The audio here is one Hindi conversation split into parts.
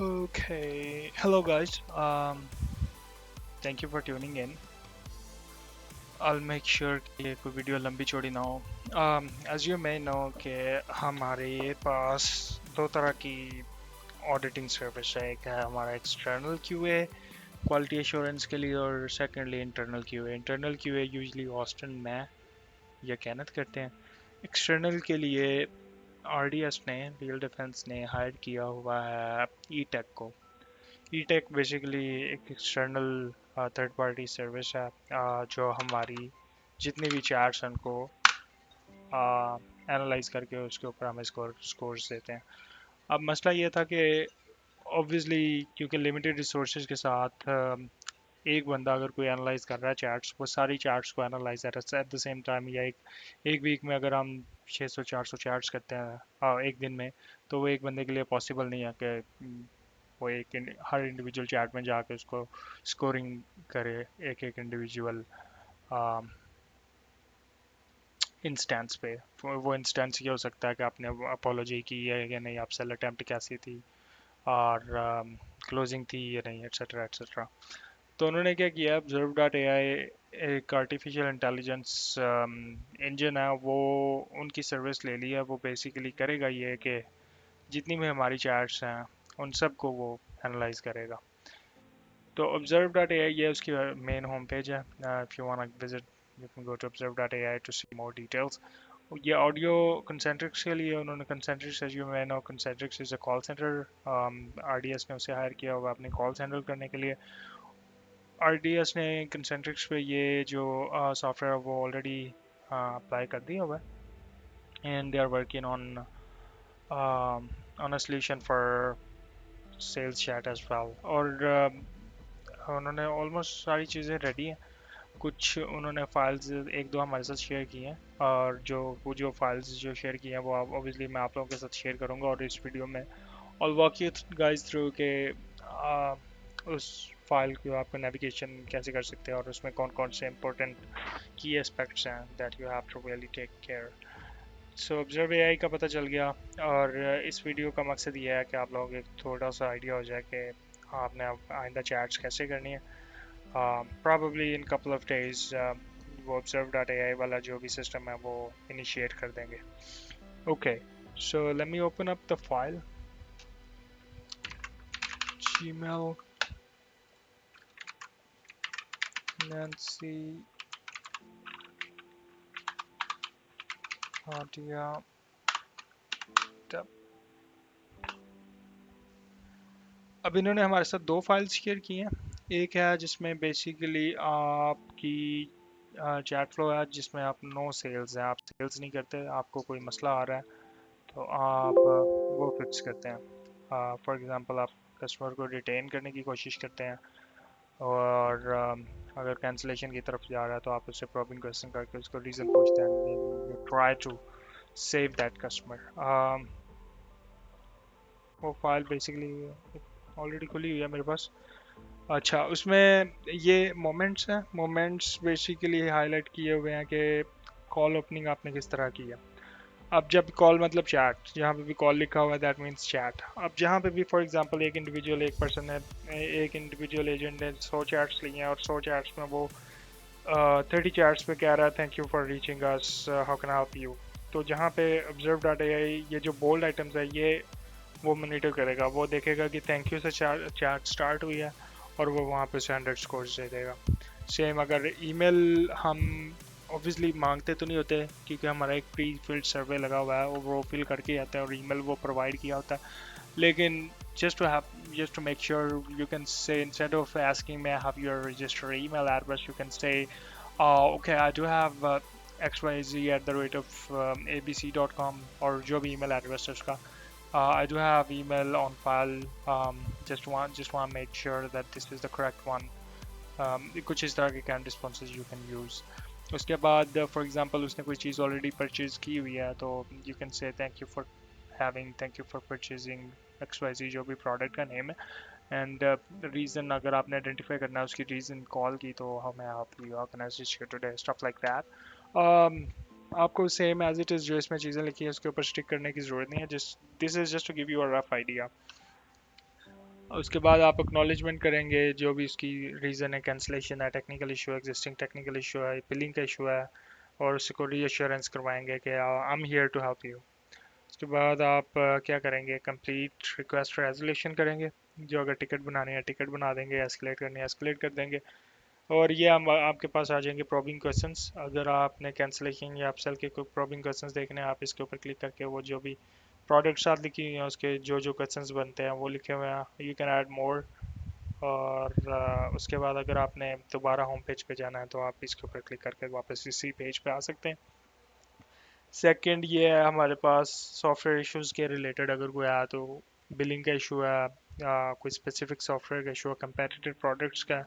Okay, hello guys. Thank you for tuning in. I'll make sure कि कोई वीडियो लंबी चौड़ी ना हो. As you may know कि हमारे पास दो तरह की ऑडिटिंग सर्विस है. एक है हमारा एक्सटर्नल क्यूए क्वालिटी एश्योरेंस के लिए और secondly internal QA. Internal QA usually Austin में या कैनत करते हैं. एक्सटर्नल के लिए आरडीएस ने लीगल डिफेंस ने हायर किया हुआ है ई टेक को. ईटेक बेसिकली एक एक्सटर्नल थर्ड पार्टी सर्विस है जो हमारी जितनी भी चैट्स हैं उनको एनालाइज करके उसके ऊपर हमें स्कोर्स देते हैं. अब मसला ये था कि ऑब्वियसली क्योंकि लिमिटेड रिसोर्सेज के साथ एक बंदा अगर कोई एनालाइज कर रहा है चैट्स, वो सारी चैट्स को एनालाइज कर रहा है एट द सेम टाइम, या एक वीक में अगर हम 600-400 चैट्स करते हैं एक दिन में, तो वो एक बंदे के लिए पॉसिबल नहीं है कि वो हर इंडिविजुअल चैट में जाके उसको स्कोरिंग करे एक एक इंडिविजुअल इंस्टेंस पे. वो इंस्टेंस ये हो सकता है कि आपने अपोलॉजी की है या नहीं, आप सेल अटेम्प्ट कैसी थी और क्लोजिंग थी या नहीं, एट्सेट्रा एट्सेट्रा. तो उन्होंने क्या किया, ऑब्जर्व डॉट ए आई एक आर्टिफिशियल इंटेलिजेंस इंजन है, वो उनकी सर्विस ले ली है. वो बेसिकली करेगा ये कि जितनी भी हमारी चैट्स हैं उन सब को वो एनालाइज करेगा. तो observe.ai ये उसकी मेन होम पेज है. If you want to visit you can go to observe.ai to see more details. ये ऑडियो कंसेंट्रिक्स के लिए उन्होंने Concentrix, as you may know, Concentrix is a call centre. RDS ने उसे हायर किया हुआ अपने कॉल्स हैंडल करने के लिए. आरडीएस ने कंसेंट्रिक्स पे ये जो सॉफ्टवेयर वो ऑलरेडी अप्लाई कर दिया हुआ है and they are working on a solution for sales chat as well. और उन्होंने ऑलमोस्ट सारी चीज़ें रेडी हैं. कुछ उन्होंने फाइल्स एक दो हमारे साथ शेयर की हैं, और जो फाइल्स जो शेयर की हैं वो आप ऑब्वियसली मैं आप लोगों के साथ शेयर करूंगा. और इस वीडियो में I'll walk you guys through के उस फाइल को आपको नेविगेशन कैसे कर सकते हैं और उसमें कौन कौन से इंपॉर्टेंट की एस्पेक्ट्स हैं that you have to really take care. So Observe AI का पता चल गया. और इस वीडियो का मकसद ये है कि आप लोगों को एक थोड़ा सा आइडिया हो जाए कि आपने अब आइंदा चैट्स कैसे करनी है. Probably in couple of days वो observe.ai वाला जो भी सिस्टम है वो इनिशिएट कर देंगे. Okay, so let me open up the file. Gmail Nancy Adia. अब इन्होंने हमारे साथ दो फाइल्स शेयर की हैं. एक है जिसमें बेसिकली आपकी चैट फ्लो है जिसमें आप नो सेल्स हैं, आप सेल्स नहीं करते, आपको कोई मसला आ रहा है तो आप वो फिक्स करते हैं. फॉर एग्जांपल आप कस्टमर को रिटेन करने की कोशिश करते हैं और अगर कैंसिलेशन की तरफ जा रहा है तो आप उससे प्रॉबिंग क्वेश्चन करके उसको रीज़न पूछते हैं and you try to save that customer. वो फाइल बेसिकली ऑलरेडी खुली हुई है मेरे पास. अच्छा, उसमें ये मोमेंट्स हैं. मोमेंट्स बेसिकली हाईलाइट किए हुए हैं कि कॉल ओपनिंग आपने किस तरह की है. अब जब कॉल मतलब चैट, जहाँ पे भी कॉल लिखा हुआ है दैट मीन्स चैट. अब जहाँ पे भी फॉर एग्जांपल एक पर्सन है, एक इंडिविजुअल एजेंट ने 100 चैट्स लिए हैं और 100 चैट्स में वो 30 चैट्स पे कह रहा है thank you for reaching us, how can I help you. तो जहाँ पे ऑब्जर्व डॉट एआई ये जो बोल्ड आइटम्स है ये वो मॉनिटर करेगा. वो देखेगा कि थैंक यू से चैट स्टार्ट हुई है और वो वहाँ पे से 100 स्कोर्स दे देगा. सेम अगर ईमेल हम ऑब्वियसली मांगते तो नहीं होते क्योंकि हमारा एक प्री फिल्ड सर्वे लगा हुआ है और वो फिल करके आता है और ईमेल वो प्रोवाइड किया होता है. लेकिन just to make sure you can say instead of asking may I have your registered email address, you can say okay, I do have xyz@abc.com और जो भी email address है उसका. I do have email on file. Just want to make sure that this is the correct one. कुछ इस तरह के can responses you can use. उसके बाद फॉर एग्जांपल उसने कोई चीज़ ऑलरेडी परचेज की हुई है तो you can say thank you for purchasing X Y Z, जो भी प्रोडक्ट का नेम है, एंड रीज़न अगर आपने आइडेंटिफाई करना है उसकी रीज़न कॉल की तो हमें आप you organise today stuff like that. आपको सेम एज इट इज़ जो इसमें चीज़ें लिखी है उसके ऊपर स्टिक करने की ज़रूरत नहीं है. This is just to give you a rough idea. उसके बाद आप एक्नॉलेजमेंट करेंगे जो भी उसकी रीज़न है, कैंसिलेशन है, टेक्निकल इशू है, एग्जिस्टिंग टेक्निकल इशू है, बिलिंग का इशू है, और उसको रीअश्योरेंस करवाएंगे कि I am here to help you. उसके बाद आप क्या करेंगे, कंप्लीट रिक्वेस्ट रेजोल्यूशन करेंगे। जो अगर टिकट बनानी है टिकट बना देंगे, एस्केलेट करनी है एस्केलेट कर देंगे। और ये हम आपके पास आ जाएंगे प्रॉबिंग क्वेश्चंस। अगर आपने कैंसिलेशन या अपसेल के कोई प्रॉबिंग क्वेश्चंस देखने हैं, आप इसके ऊपर क्लिक करके वो जो भी प्रोडक्ट साथ लिखी हुई हैं उसके जो जो क्वेश्चंस बनते हैं वो लिखे हुए हैं, यू कैन ऐड मोर। और उसके बाद अगर आपने दोबारा होम पेज पे जाना है तो आप इसके ऊपर क्लिक करके वापस इसी पेज पे आ सकते हैं। सेकंड ये है हमारे पास सॉफ्टवेयर इश्यूज के रिलेटेड अगर कोई आया तो बिलिंग का इशू है, कोई स्पेसिफिक सॉफ्टवेयर का इशू है, कंपेटिटिव प्रोडक्ट्स का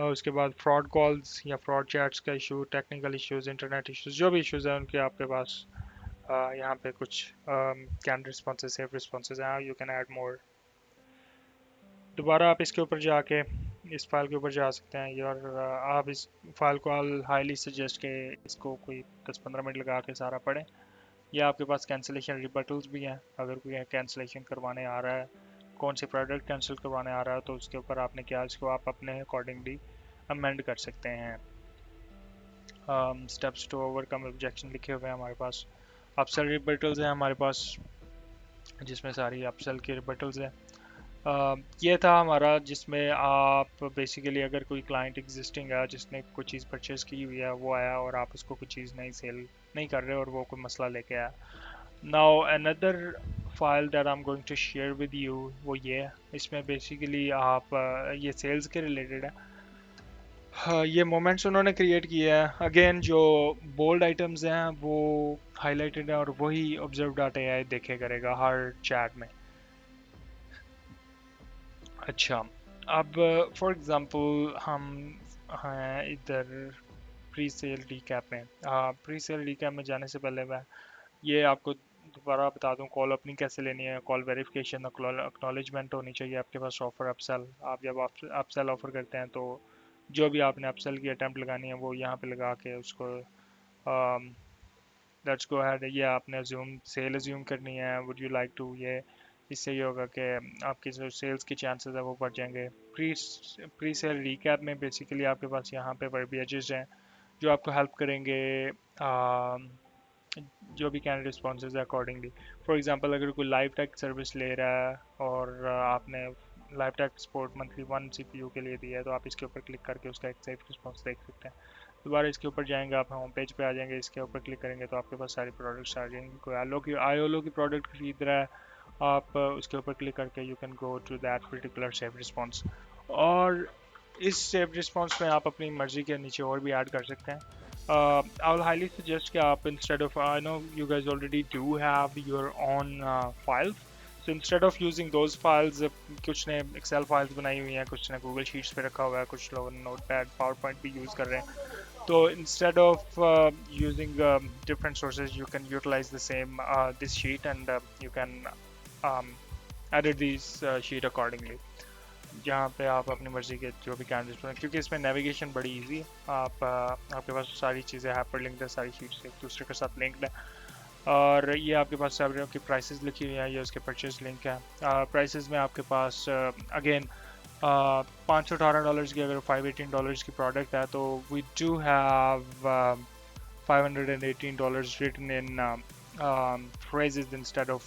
उसके बाद फ्रॉड कॉल्स या फ्रॉड चैट्स का issue, technical issues, internet issues, जो भी इश्यूज हैं उनके आपके पास यहाँ पे कुछ कैन रिस्पॉन्सेज, सेफ रिस्पॉन्सेज हैं, यू कैन ऐड मोर। दोबारा आप इसके ऊपर जाके इस फाइल के ऊपर जा सकते हैं, और आप इस फाइल को हाईली सजेस्ट के इसको कोई 10-15 मिनट लगा के सारा पढ़ें। या आपके पास कैंसिलेशन रिबटल्स भी हैं, अगर कोई कैंसिलेशन करवाने आ रहा है, कौन से प्रोडक्ट कैंसिल करवाने आ रहा है, तो उसके ऊपर आपने क्या, इसको आप अपने अकॉर्डिंगली अमेंड कर सकते हैं। स्टेप्स टू ओवरकम ऑब्जेक्शन लिखे हुए हैं हमारे पास। अपसेल रिबटल्स हैं हमारे पास, जिसमें सारी अपसेल की रिबटल्स हैं। ये था हमारा, जिसमें आप बेसिकली अगर कोई क्लाइंट एग्जिस्टिंग है जिसने कोई चीज़ परचेज़ की हुई है, वो आया और आप उसको कोई चीज़ नहीं सेल नहीं कर रहे और वो कोई मसला लेके आया। Now another file that I am going to share with you वो ये है, इसमें बेसिकली आप ये सेल्स के रिलेटेड है। हाँ, ये मोमेंट्स उन्होंने क्रिएट किए हैं। अगेन जो बोल्ड आइटम्स हैं वो हाईलाइटेड है और वही ऑब्जर्व डॉट एआई देखे करेगा हर चैट में। अच्छा, अब फॉर एग्जांपल हम हैं इधर प्री सेल रिकैप में। प्री सेल रिकैप में जाने से पहले मैं ये आपको दोबारा बता दूं, कॉल अपनी कैसे लेनी है, कॉल वेरिफिकेशन, एक्नॉलेजमेंट होनी चाहिए आपके पास, ऑफर अपसेल। आप जब अपसेल ऑफर करते हैं तो जो भी आपने अपसेल की अटेम्प्ट लगानी है वो यहाँ पे लगा के उसको लेट्स गो अहेड, ये आपने अज्यूम सेल अज्यूम करनी है, वुड यू लाइक टू, ये इससे ये होगा कि आपकी जो सेल्स की चांसेस है वो बढ़ जाएंगे। प्री प्री सेल रिकैप में बेसिकली आपके पास यहाँ पे वर्बिएजेस हैं जो आपको हेल्प करेंगे जो भी कैंडिडेट रिस्पॉन्सेज है अकॉर्डिंगली। फॉर एग्जांपल अगर कोई लाइव टैक सर्विस ले रहा है और आपने लाइव टैक सपोर्ट मंथली 1 CPU के लिए दिया है, तो आप इसके ऊपर क्लिक करके उसका एक सेफ रिस्पॉन्स देख सकते हैं। दोबारा इसके ऊपर जाएंगे, आप होम पेज पे आ जाएंगे, इसके ऊपर क्लिक करेंगे तो आपके पास सारी प्रोडक्ट्स आ जाएंगी। कोई आईओलो की प्रोडक्ट खरीद रहा है, आप उसके ऊपर क्लिक करके you can go to that particular safe response. और इस सेव रिस्पॉन्स में आप अपनी मर्जी के नीचे और भी ऐड कर सकते हैं। I will highly suggest कि आप instead of, I know you guys already do have your own files, so instead of using those files, कुछ ने Excel files बनाई हुई हैं, कुछ ने Google Sheets पे रखा हुआ है, कुछ लोग Notepad, PowerPoint भी यूज़ कर रहे हैं। तो instead of using different sources, you can utilize the same this sheet, and you can um, edit these sheet accordingly, जहाँ पे आप अपनी मर्जी के जो भी कैंडिडेट बनाए, क्योंकि इसमें नेविगेशन बड़ी इजी है। आपके पास सारी चीज़ें हाइपर लिंक्ड है, सारी शीट्स एक दूसरे के साथ लिंक्ड है। और ये आपके पास सैलरी की प्राइसेस लिखी हुई है, ये उसके परचेज लिंक है। प्राइसेस में आपके पास अगेन $518 की अगर $518 की प्रोडक्ट है तो we do have $518 written in phrases instead of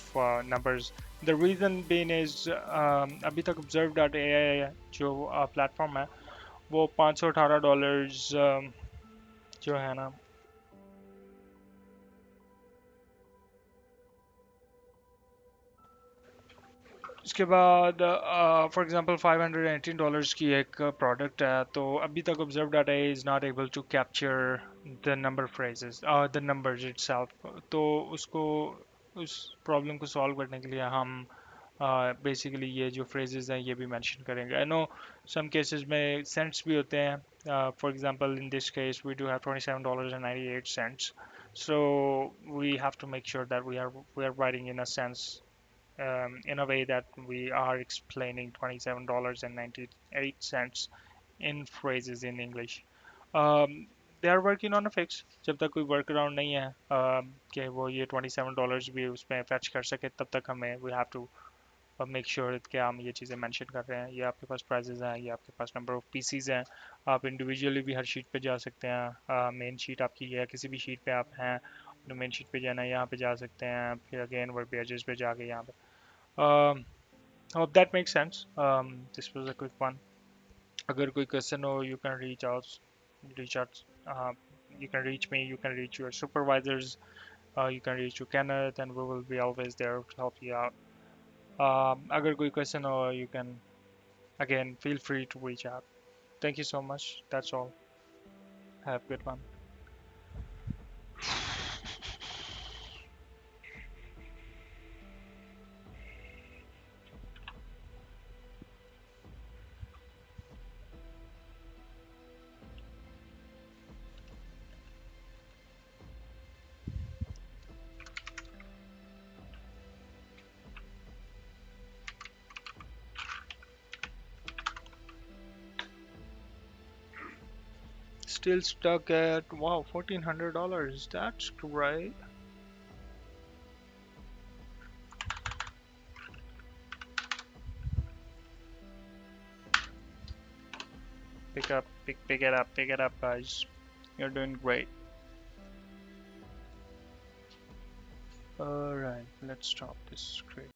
numbers. The reason being is अभी तक observe.ai जो प्लेटफॉर्म है वो $518 जो है ना, उसके बाद फॉर एग्जांपल $518 की एक प्रोडक्ट है, तो अभी तक Observe data is not able to capture the number phrases, the numbers itself. तो उसको, उस प्रॉब्लम को सॉल्व करने के लिए हम बेसिकली ये जो फ्रेजेस हैं ये भी मेंशन करेंगे। आई नो सम केसेस में सेंट्स भी होते हैं, for example in this case we do have $27.98, so we have to make sure that we are writing in a sense, in a way that we are explaining $27.98 in phrases in English. They are working on a fix, जब तक कोई वर्क अराउंड नहीं है कि वो ये $27 भी उसमें फैच कर सके, तब तक हमें we have to make sure कि हम ये चीज़ें मेंशन कर रहे हैं, ये आपके पास प्राइजेज हैं, ये आपके पास नंबर ऑफ पीसीज हैं। आप इंडिविजुअली भी हर शीट पे जा सकते हैं, मेन शीट आपकी है, किसी भी शीट पे आप हैं, अपने मेन शीट पे जाना है, यहाँ पे जा सकते हैं, फिर अगेन वर्क पेजेस पे जाके यहाँ पे। Hope that make sense, this was a quick one. अगर कोई क्वेश्चन हो, you can reach out, you can reach me, you can reach your supervisors, you can reach to Kenneth, and we will be always there to help you out. Agar koi question ho, you can again feel free to reach out. Thank you so much. That's all. Have a good one. Still stuck at wow, $1,400. That's great. Pick it up, guys. You're doing great. All right, let's stop this screen.